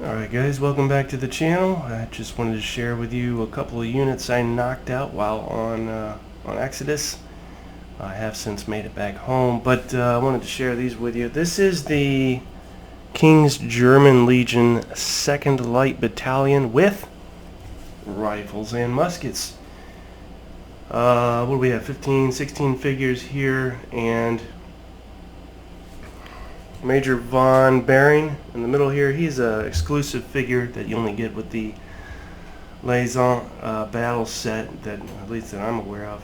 Alright guys, welcome back to the channel. I just wanted to share with you a couple of units I knocked out while on Exodus. I have since made it back home, but I wanted to share these with you. This is the King's German Legion 2nd Light Battalion with rifles and muskets. What do we have? 15, 16 figures here, and Major Von Behring in the middle here. He's an exclusive figure that you only get with the Liaison battle set, that at least that I'm aware of.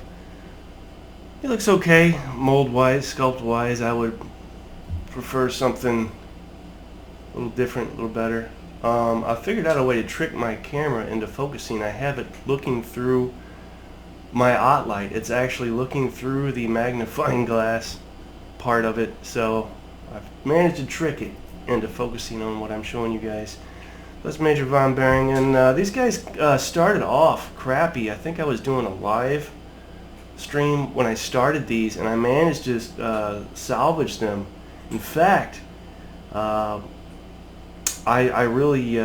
He looks okay, mold-wise, sculpt-wise. I would prefer something a little different, a little better. I figured out a way to trick my camera into focusing. I have it looking through my OttLite. It's actually looking through the magnifying glass part of it, so I've managed to trick it into focusing on what I'm showing you guys. That's Major Von Behring, and these guys started off crappy. I think I was doing a live stream when I started these, and I managed to salvage them. In fact, I really,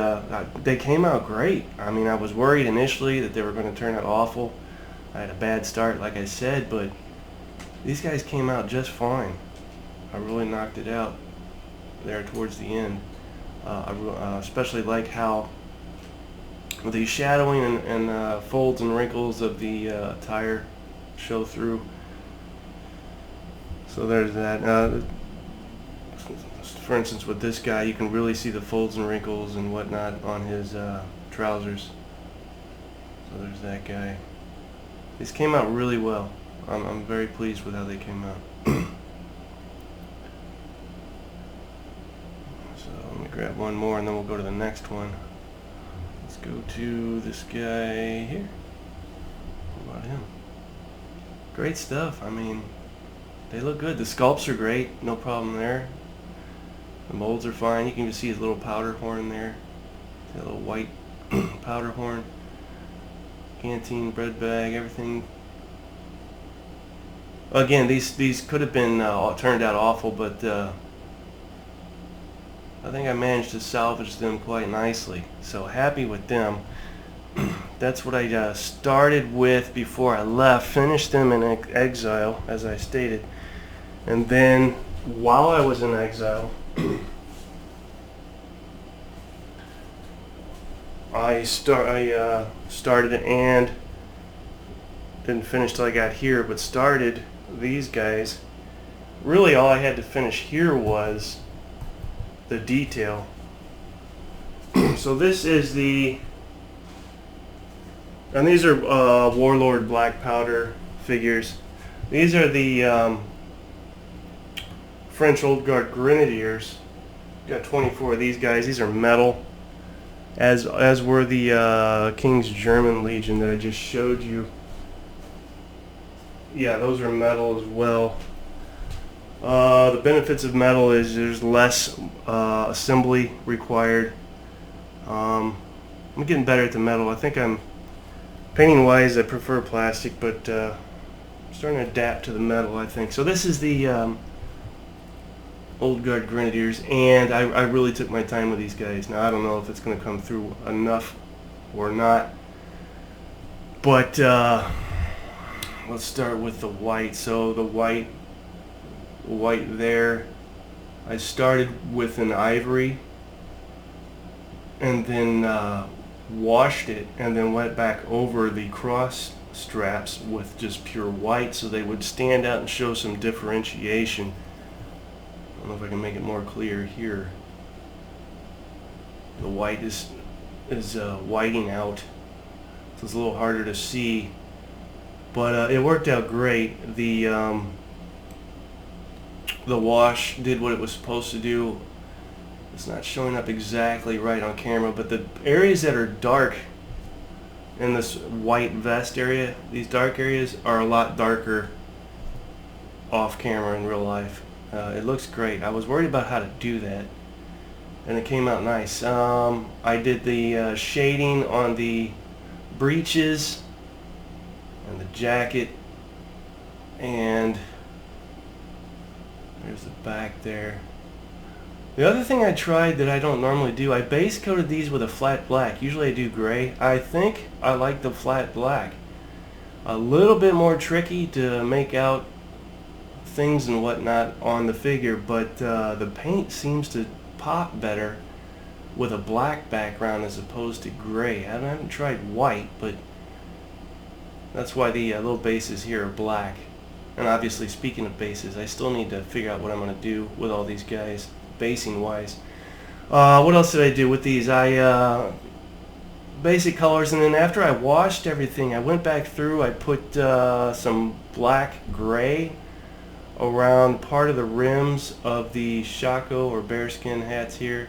they came out great. I mean, I was worried initially that they were going to turn out awful. I had a bad start, like I said, but these guys came out just fine. I really knocked it out there towards the end. I especially like how the shadowing and folds and wrinkles of the attire show through. So there's that. For instance, with this guy, you can really see the folds and wrinkles and whatnot on his trousers. So there's that guy. These came out really well. I'm very pleased with how they came out. Let me grab one more and then we'll go to the next one. Let's go to this guy here. What about him? Great stuff. I mean, they look good. The sculpts are great. No problem there. The molds are fine. You can just see his little powder horn there. That little white powder horn. Canteen, bread bag, everything. Again, these could have been turned out awful, but I think I managed to salvage them quite nicely, so happy with them. That's what I started with before I left. Finished them in exile, as I stated, and then while I was in exile, I started and didn't finish till I got here, but started these guys. Really, all I had to finish here was the detail. So this is the, and these are Warlord Black Powder figures. These are the French Old Guard Grenadiers. Got 24 of these guys. These are metal, as were the King's German Legion that I just showed you. Yeah, those are metal as well. The benefits of metal is there's less assembly required. I'm getting better at the metal. I think I'm painting wise I prefer plastic, but I'm starting to adapt to the metal, I think. So this is the Old Guard Grenadiers, and I really took my time with these guys. Now I don't know if it's going to come through enough or not, but let's start with the white. So the white there, I started with an ivory and then washed it and then went back over the cross straps with just pure white so they would stand out and show some differentiation. I don't know if I can make it more clear here. The white is whiting out, so it's a little harder to see, but it worked out great. The wash did what it was supposed to do. It's not showing up exactly right on camera, but the areas that are dark in this white vest area, these dark areas, are a lot darker off camera in real life. It looks great. I was worried about how to do that, and it came out nice. I did the shading on the breeches and the jacket, and there's the back there. The other thing I tried that I don't normally do, I base coated these with a flat black. Usually I do gray. I think I like the flat black. A little bit more tricky to make out things and whatnot on the figure, but the paint seems to pop better with a black background as opposed to gray. I haven't tried white, but that's why the little bases here are black. And obviously, speaking of bases, I still need to figure out what I'm going to do with all these guys, basing wise. What else did I do with these? I basic colors, and then after I washed everything, I went back through. I put some black gray around part of the rims of the Shako or bearskin hats here.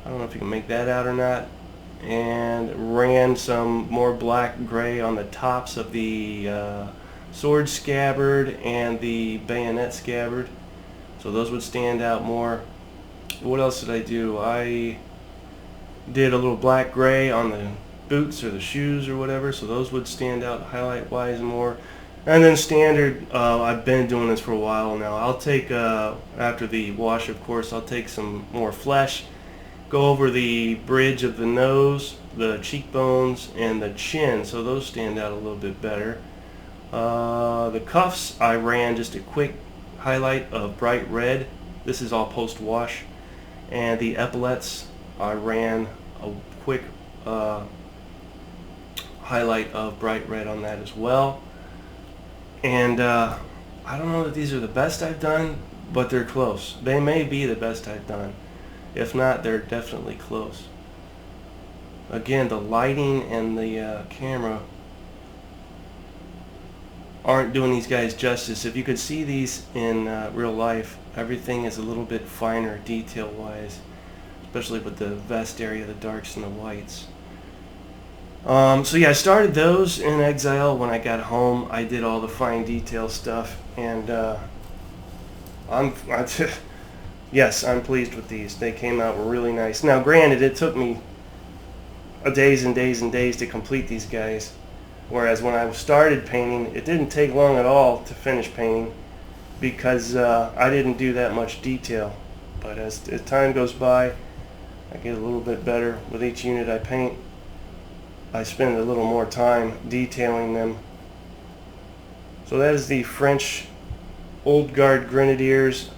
I don't know if you can make that out or not. And ran some more black gray on the tops of the sword scabbard and the bayonet scabbard, so those would stand out more. What else did I do? I did a little black gray on the boots or the shoes or whatever, so those would stand out highlight wise more. And then standard, I've been doing this for a while now. I'll take, after the wash of course, I'll take some more flesh, go over the bridge of the nose, the cheekbones, and the chin, so those stand out a little bit better. The cuffs, I ran just a quick highlight of bright red. This is all post-wash. And the epaulets, I ran a quick highlight of bright red on that as well. And I don't know that these are the best I've done, but they're close. They may be the best I've done. If not, they're definitely close. Again, the lighting and the camera aren't doing these guys justice. If you could see these in real life, everything is a little bit finer detail wise, especially with the vest area, the darks and the whites. So yeah, I started those in Exile. When I got home, I did all the fine detail stuff, and yes, I'm pleased with these. They came out really nice. Now granted, it took me days and days and days to complete these guys, whereas when I started painting, it didn't take long at all to finish painting because I didn't do that much detail. But as time goes by, I get a little bit better with each unit I paint. I spend a little more time detailing them. So that is the French Old Guard Grenadiers.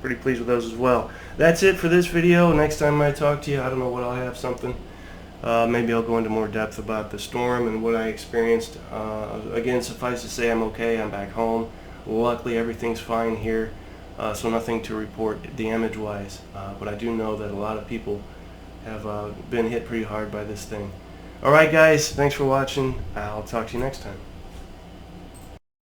Pretty pleased with those as well. That's it for this video. Next time I talk to you, I don't know what I'll have something. Maybe I'll go into more depth about the storm and what I experienced. Again, suffice to say, I'm okay. I'm back home. Luckily, everything's fine here, so nothing to report damage-wise. But I do know that a lot of people have been hit pretty hard by this thing. Alright guys, thanks for watching. I'll talk to you next time.